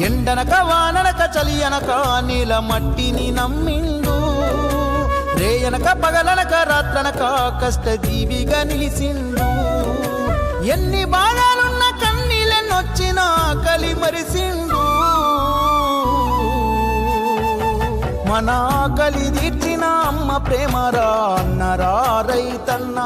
ఎండనక వాననక చలి అనక నీల మట్టిని నమ్మిండు రేయనక పగలనక రాత్రనక కష్టజీవిగా నిలిసిండు ఎన్ని బాధలున్న కన్నీళ్ళెన్నొచ్చినా ఆకలి మరిసిండు మన ఆకలి తీర్చిన అమ్మ ప్రేమరా అన్నరా రైతన్న